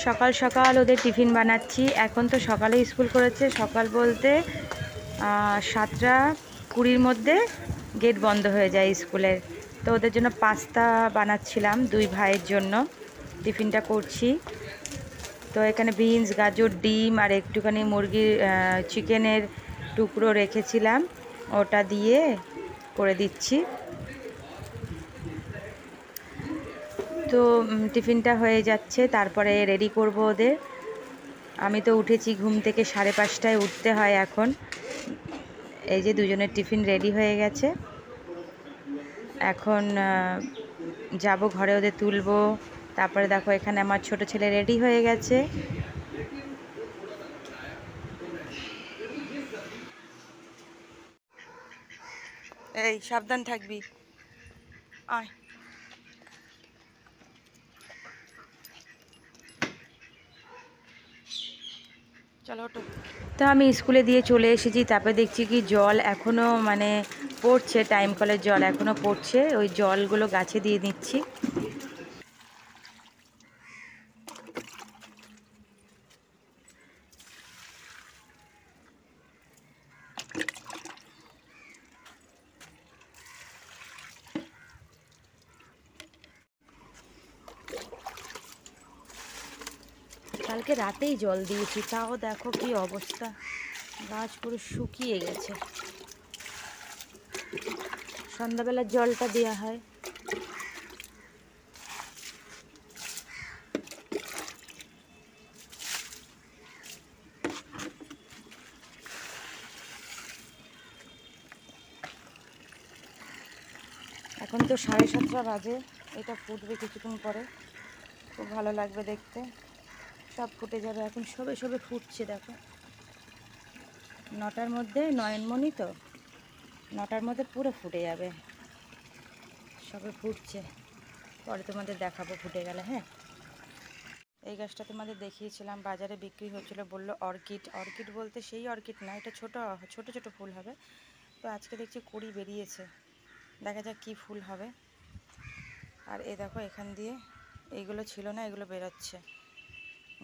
সকাল সকাল ওদের টিফিন বানাচ্ছি। এখন তো সকালে স্কুল করেছে, সকাল বলতে 7:20-র মধ্যে গেট বন্ধ হয়ে যায় স্কুলের। তো ওদের জন্য পাস্তা বানাচ্ছিলাম, দুই ভাইয়ের জন্য টিফিনটা করছি। তো এখানে বিনস, গাজর, ডিম আর একটুখানি মুরগির চিকেনের টুকরো রেখেছিলাম, ওটা দিয়ে করে দিচ্ছি। তো টিফিনটা হয়ে যাচ্ছে, তারপরে রেডি করব ওদের। আমি তো উঠেছি ঘুম থেকে, 5:30টায় উঠতে হয় এখন। এই যে দুজনের টিফিন রেডি হয়ে গেছে, এখন যাব ঘরে ওদের তুলবো। তারপরে দেখো এখানে আমার ছোট ছেলে রেডি হয়ে গেছে। এই সাবধান থাকবি, আয়। চলো ওঠো। তো আমি স্কুলে দিয়ে চলে এসেছি, তারপরে দেখছি কি জল এখনও মানে পড়ছে, টাইম কলের জল এখনও পড়ছে, ওই জলগুলো গাছে দিয়ে দিচ্ছি। কালকে রাতেই জল দিয়েছি, তাও দেখো কি অবস্থা, গাছ পুরো শুকিয়ে গেছে। সন্ধ্যাবেলার জলটা দেওয়া হয়। এখন তো 7:30 বাজে, এটা ফুটবে কিছুক্ষণ পরে, খুব ভালো লাগবে দেখতে। সব ফুটে যাবে, এখন সবে সবে ফুটছে দেখো। 9টার মধ্যে, নয়নমণি তো 9টার মধ্যে পুরো ফুটে যাবে, সবে ফুটছে। পরে তোমাদের দেখাবো ফুটে গেলে। হ্যাঁ, এই গাছটা তোমাদের দেখিয়েছিলাম, বাজারে বিক্রি হচ্ছিল, বললো অর্কিড। অর্কিড বলতে সেই অর্কিড না, এটা ছোট ছোট ছোট ফুল হবে। তো আজকে দেখছি কুড়ি বেরিয়েছে, দেখা যাক কী ফুল হবে। আর এ দেখো এখান দিয়ে এইগুলো ছিল না, এগুলো বেরোচ্ছে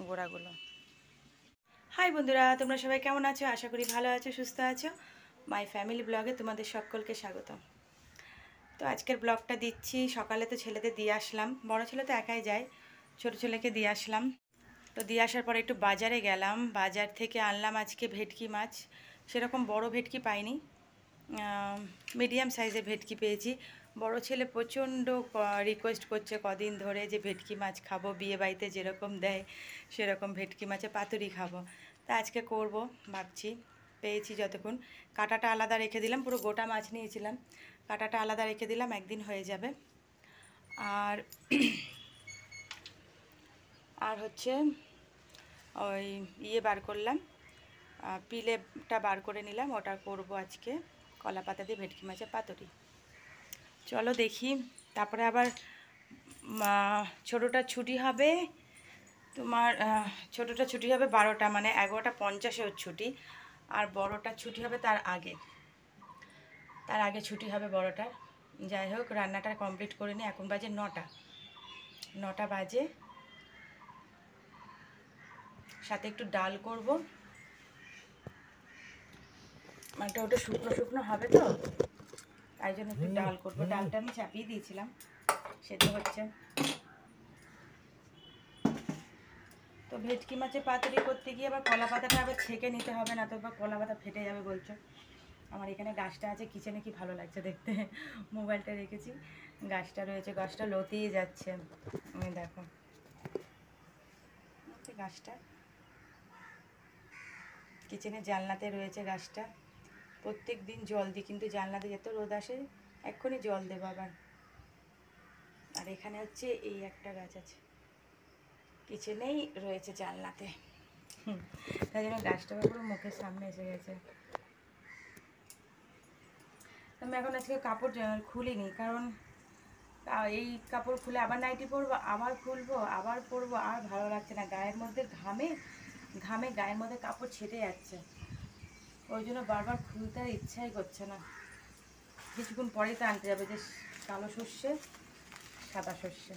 গোড়াগুলো। হাই বন্ধুরা, তোমরা সবাই কেমন আছো? আশা করি ভালো আছো, সুস্থ আছো। মাই ফ্যামিলি ব্লগে তোমাদের সকলকে স্বাগত। তো আজকের ব্লগটা দিচ্ছি, সকালে তো ছেলেদের দিয়ে আসলাম, বড় ছেলে তো একাই যায়, ছোট ছেলেকে দিয়ে আসলাম। তো দিয়ে আসার পরে একটু বাজারে গেলাম, বাজার থেকে আনলাম আজকে ভেটকি মাছ। সেরকম বড় ভেটকি পাইনি, মিডিয়াম সাইজের ভেটকি পেয়েছি। বড় ছেলে প্রচণ্ড রিকোয়েস্ট করছে কদিন ধরে যে ভেটকি মাছ খাবো, বিয়ে বাড়িতে যেরকম দেয় সেরকম ভেটকি মাছের পাতুরি খাবো। তা আজকে করব ভাবছি। পেয়েছি যতক্ষণ, কাঁটাটা আলাদা রেখে দিলাম, পুরো গোটা মাছ নিয়েছিলাম, কাঁটাটা আলাদা রেখে দিলাম, একদিন হয়ে যাবে। আর আর হচ্ছে ওই বার করলাম, পিলেটা বার করে নিলাম, ওটা করব আজকে কলা পাতা দিয়ে ভেটকি মাছের পাতুরি। চলো দেখি। তারপরে আবার ছোটোটা ছুটি হবে তোমার, ছোটোটা ছুটি হবে 12টা, মানে 11:50 ওর ছুটি। আর বড়টা ছুটি হবে তার আগে ছুটি হবে বড়টার। যাই হোক, রান্নাটা কমপ্লিট করে নিই। এখন বাজে 9টা বাজে। সাথে একটু ডাল করব, মানে ওটা শুকনো শুকনো হবে তো, তাই জন্য একটু ডাল করবো। ডালটা আমি চাপিয়ে দিয়েছিলাম, সেটা হচ্ছে। তো ভেটকি মাছের পাতুরি করতে গিয়ে আবার কলা পাতাটা আবার ছেঁকে নিতে হবে, না তো আবার কলা পাতা ফেটে যাবে বলছো। আমার এখানে গাছটা আছে কিচেনে, কি ভালো লাগছে দেখতে, মোবাইলটা রেখেছি, গাছটা রয়েছে, গাছটা লতিয়ে যাচ্ছে। দেখো গাছটা কিচেনের জানলাতে রয়েছে গাছটা। প্রত্যেক দিন জল দিই, কিন্তু জানলাতে যেত রোদ আসে, এক্ষুনি জল দেবো আবার। আর এখানে হচ্ছে এই একটা গাছ আছে, কিচেনেই রয়েছে জানলাতে, তাই জন্য গাছটা পুরো মুখের সামনে এসে গেছে। আমি এখন আজকে কাপড় খুলিনি, কারণ এই কাপড় খুলে আবার নাইটি পরবো, আবার খুলবো, আবার পরবো, আর ভালো লাগছে না, গায়ের মধ্যে ঘামে ঘামে গায়ের মধ্যে কাপড় ছেটে যাচ্ছে, ওই জন্য বারবার খুলতে আর ইচ্ছাই করছে না। কিছুক্ষণ পরেই তো আনতে যাবে, যে কালো সর্ষে সাদা সর্ষে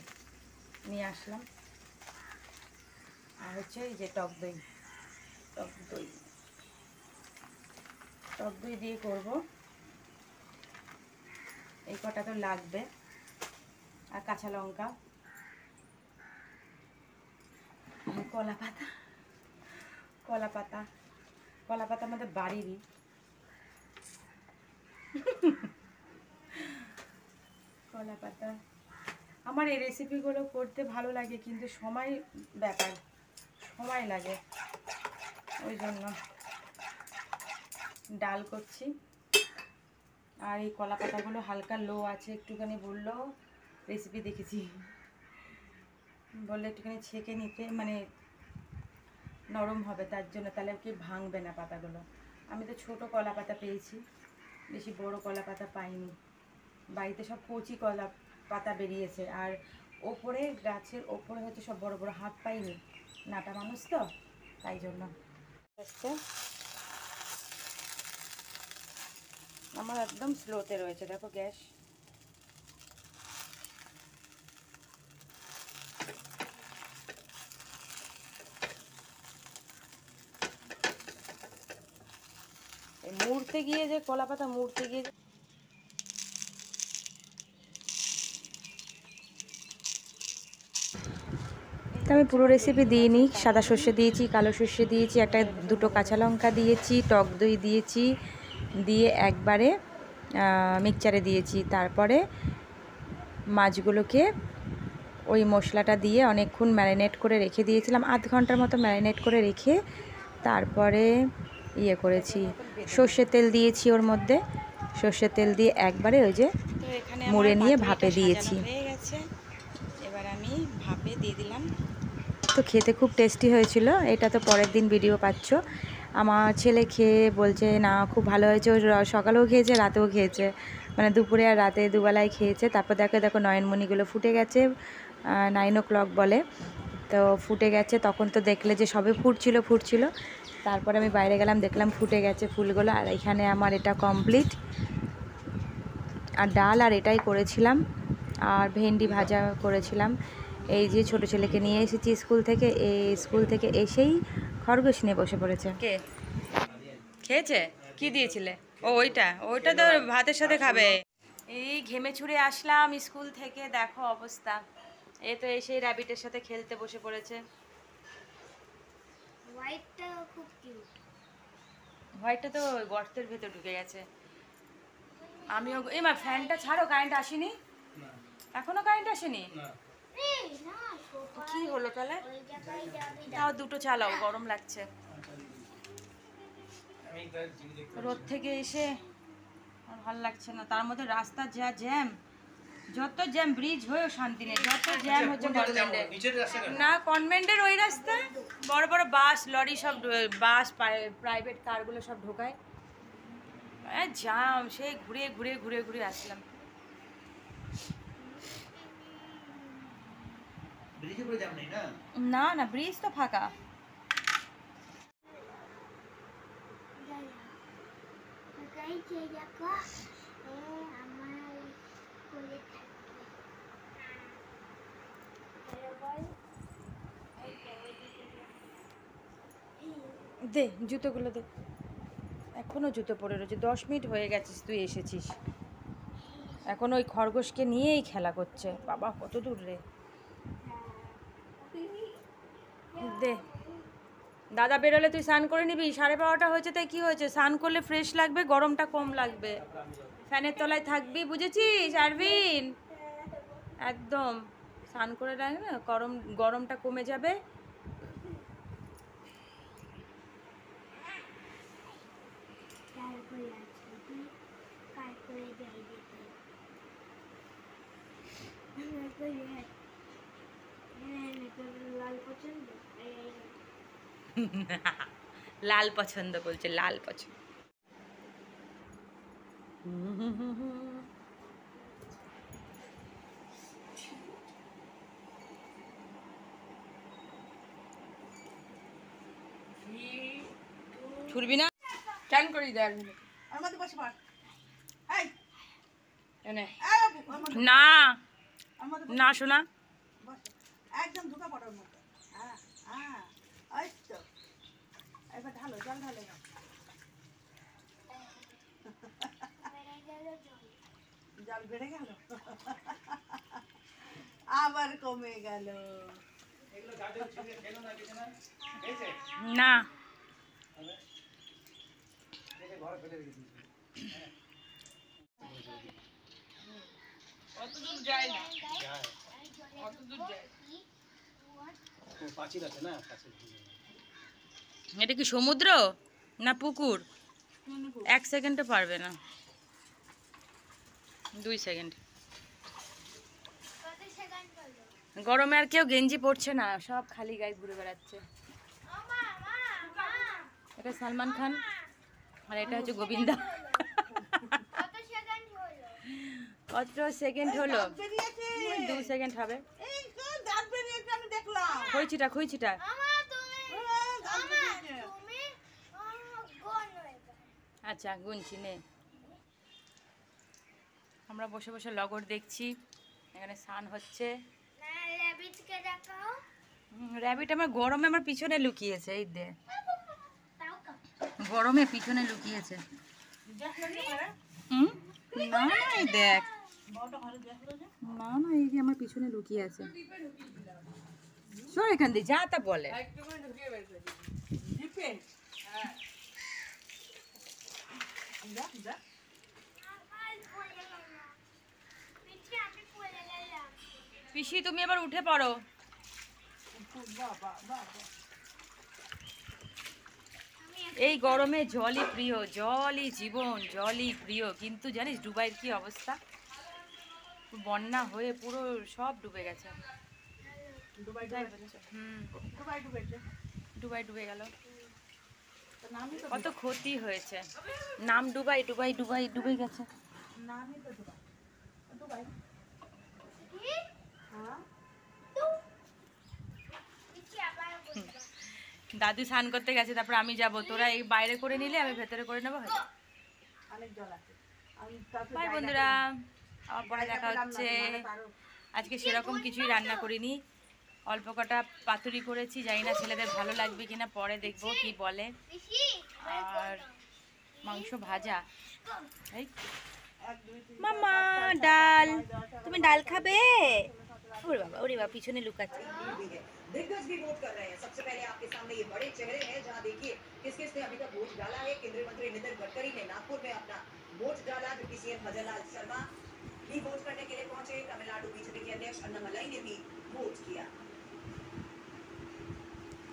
নিয়ে আসলাম। হচ্ছে এই যে টক দই, টক দই, টক দই দিয়ে করব। এই কটা তো লাগবে, আর কাঁচা লঙ্কা, কলা পাতা, কলা পাতা, কলা পাতা আমাদের বাড়িরই। কলা পাতা। আমার এই রেসিপিগুলো করতে ভালো লাগে, কিন্তু সময় ব্যাপার, সময় লাগে, ওই জন্য ডাল করছি। আর এই কলা পাতাগুলো হালকা লো আছে, একটুখানি বললো, রেসিপি দেখেছি, বললে একটুখানি ছেঁকে নিতে, মানে নরম হবে তার জন্য, তাহলে কি ভাঙবে না পাতাগুলো। আমি তো ছোটো কলা পাতা পেয়েছি, বেশি বড় কলা পাতা পাইনি। বাড়িতে সব কচি কলা পাতা বেরিয়েছে, আর ওপরে গাছের ওপরে হচ্ছে সব বড় বড়, হাত পাইনি, নাটা মানুষ তো, তাই জন্য। আমার একদম স্লোতে রয়েছে, দেখো গ্যাস। মুড়তে গিয়ে যে কলা পাতা মুড়তে গিয়ে তো আমি পুরো রেসিপি দিইনি। সাদা সর্ষে দিয়েছি, কালো সর্ষে দিয়েছি, একটা দুটো কাঁচা লঙ্কা দিয়েছি, টক দই দিয়েছি, দিয়ে একবারে মিক্সচারে দিয়েছি। তারপরে মাছগুলোকে ওই মশলাটা দিয়ে অনেকক্ষণ ম্যারিনেট করে রেখে দিয়েছিলাম, আধ ঘন্টার মতো ম্যারিনেট করে রেখে তারপরে ইয়ে করেছি, সর্ষের তেল দিয়েছি ওর মধ্যে, সর্ষের তেল দিয়ে একবারে ওই যে মুড়ে নিয়ে ভাপে দিয়েছি। এবার আমি ভাপে দিয়ে দিলাম। তো খেতে খুব টেস্টি হয়েছিল। এটা তো পরের দিন ভিডিও পাচ্ছ। আমার ছেলে খেয়ে বলছে না খুব ভালো হয়েছে, ও সকালেও খেয়েছে, রাতেও খেয়েছে, মানে দুপুরে আর রাতে দুবেলায় খেয়েছে। তারপর দেখো নয়নমণিগুলো ফুটে গেছে, 9 o'clock বলে, তো ফুটে গেছে। তখন তো দেখলে যে সবে ফুটছিল। তারপরে আমি বাইরে গেলাম, দেখলাম ফুটে গেছে ফুলগুলো। আর এখানে আমার এটা কমপ্লিট। আর ডাল আর এটাই করেছিলাম, আর ভেন্ডি ভাজা করেছিলাম। এই যে ছোটো ছেলেকে নিয়ে এসেছি স্কুল থেকে, এই স্কুল থেকে এসেই খরগোশ নিয়ে বসে পড়েছে। কে খেয়েছে? কি দিয়েছিলে? ওইটা তো ভাতের সাথে খাবে। এই ঘেমে ছুড়ে আসলাম স্কুল থেকে, দেখো অবস্থা। এ তো এসেই র্যাবিটের সাথে খেলতে বসে পড়েছে। হোয়াইটটা তো গর্তের ভেতর ঢুকে গেছে। আমিও ফ্যানটা ছাড়ো, কারেন্ট আসেনি এখনো, কারেন্ট আসেনি। কি হলো তাহলে? তাও দুটো চালাও, গরম লাগছে। রোদ থেকে এসে আর ভালো লাগছে না, তার মধ্যে রাস্তার যা জ্যাম, যত জ্যাম, ব্রিজ হয়েও শান্তি নেই, যত জ্যাম হচ্ছে গভর্নমেন্টের। না, কনভেন্টের ওই রাস্তায় বড় বড় বাস লরি সব, বাস প্রাইভেট কারগুলো সব ঢোকায়, জ্যাম, সেই ঘুরে আসলাম। না না, ব্রিজ তো ফাঁকা। দে জুতোগুলো দে, এখনো জুতো পরে রয়েছে। 10 মিনিট হয়ে গেছিস তুই এসেছিস, এখন ওই খরগোশকে নিয়েই খেলা করছে। বাবা কত দূর রে, দে। দাদা বেরোলে তুই স্নান করে নিবি, 12:30 হয়েছে, তাই কি হয়েছে, স্নান করলে ফ্রেশ লাগবে, গরমটা কম লাগবে, ফ্যানের তলায় থাকবি, বুঝেছিস আরবিন? একদম স্নান করে রাখ না, গরমটা কমে যাবে। লাল পছন্দ বলছে, লাল পছন্দ। ছুটবি না, কেন করি দেখ না না শোনা, একদম ঢুকা পড়ার মতো। বেড়ে গেল আবার কমে গেল। না অতদূর যায় না, অতদূর যায়। এটা কি সমুদ্র না পুকুর? 1 সেকেন্ডও পারবে না, 2 সেকেন্ড। গরমে আর কেউ গেঞ্জি পরছে না, সব খালি গায়ে ঘুরে বেড়াচ্ছে। এটা সালমান খান আর এটা হচ্ছে গোবিন্দা। কত সেকেন্ড হলো? 2 সেকেন্ড হবে। খইছিটা খইছিটা। আচ্ছা গুনছি নে। আমরা বসে বসে লগর দেখছি, এখানে স্নান হচ্ছে। র্যাবিট আমার গরমে আমার পিছনে লুকিয়েছে, এই দে গরমে পিছনে লুকিয়েছে। না না এই দেখ, না না এই যে আমার পিছনে লুকিয়ে আছে। সর এখান দিয়ে, যা তা বলে। পিসি তুমি এবার উঠে পড়ো। এই গরমে জলই প্রিয়, জলই জীবন, জলই প্রিয়। কিন্তু জানিস দুবাইয়ের কি অবস্থা? বন্যা হয়ে পুরো সব ডুবে গেছে। ডুবাই ডুবে গেল, কত ক্ষতি হয়েছে। নাম ডুবাই, ডুবাই ডুবাই ডুবে গেছে। দাদু স্নান করতে গেছে, তারপর আমি যাব। তোরা এই বাইরে করে নিলে আমি ভেতরে করে নেবো। বাই বন্ধুরা, আবার পরে দেখা হচ্ছে। আজকে সেরকম কিছুই রান্না করিনি, অল্প কটা পাতুরি করেছি। জানি না ছেলেদের ভালো লাগবে কিনা, পরে দেখবো কি বলে। আর মাংস ভাজা। এই মামা ডাল, তুমি ডাল খাবে? ওরে বাবা, ওরে বাবা, পিছনে লুকাচ্ছে। दिग्गज भी वोट कर रहे हैं। सबसे पहले आपके सामने ये बड़े चेहरे हैं, जहां देखिए किस किस ने अभी तक वोट डाला है। केंद्रीय मंत्री नितिन गडकरी ने नागपुर में अपना वोट डाला, जबकि सीएम भजनलाल शर्मा भी वोट करने के लिए पहुंचे। तमिलनाडु बीजेपी के अध्यक्ष अन्नामलाई ने भी वोट किया।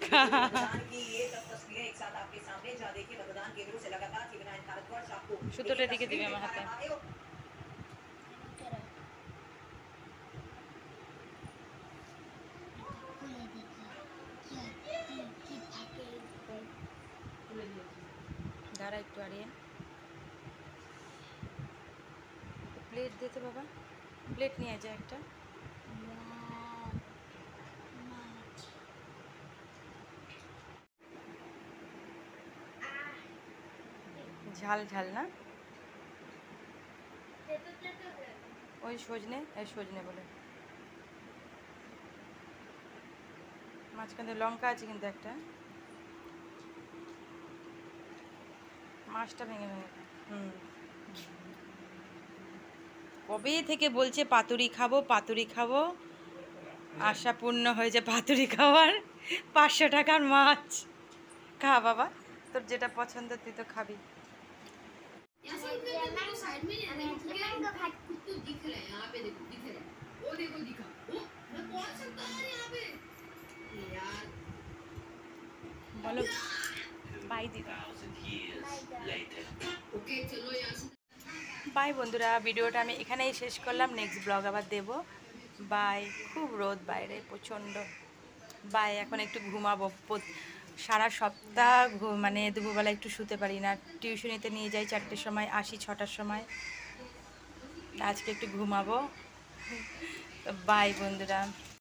मतदान की ये सब तस्वीरें एक साथ आपके सामने, जहां देखिए मतदान केंद्रों से लगातार टीवी9 भारतवर्ष आपको সুতোটা দিকে দিবে আমার হাতে। দাঁড়া একটু আড়িয়ে, প্লেট দিতে বাবা, প্লেট নিয়ে যা একটা। ঝাল ঝাল না, ওই সজনে, এই সজনে বলে। মাঝখানে লঙ্কা আছে কিন্তু একটা। মাছটা ভেঙে ভেঙে, কবে থেকে বলছে পাতুরি খাবো পাতুরি খাবো, আশা পূর্ণ হয়েছে পাতুরি খাওয়ার। 500 টাকার মাছ। খা বাবা, তোর যেটা পছন্দ তুই তো খাবি। বলো বাই দিদি। বাই বন্ধুরা, ভিডিওটা আমি এখানেই শেষ করলাম। নেক্সট ব্লগ আবার দেব। বাই। খুব রোদ বাইরে প্রচণ্ড। বাই। এখন একটু ঘুমাবো। সারা সপ্তাহ মানে দুপুরবেলা একটু শুতে পারি না। টিউশনিতে নিয়ে যাই 4টের সময়, আসি 6টার সময়। আজকে একটু ঘুমাবো। বাই বন্ধুরা।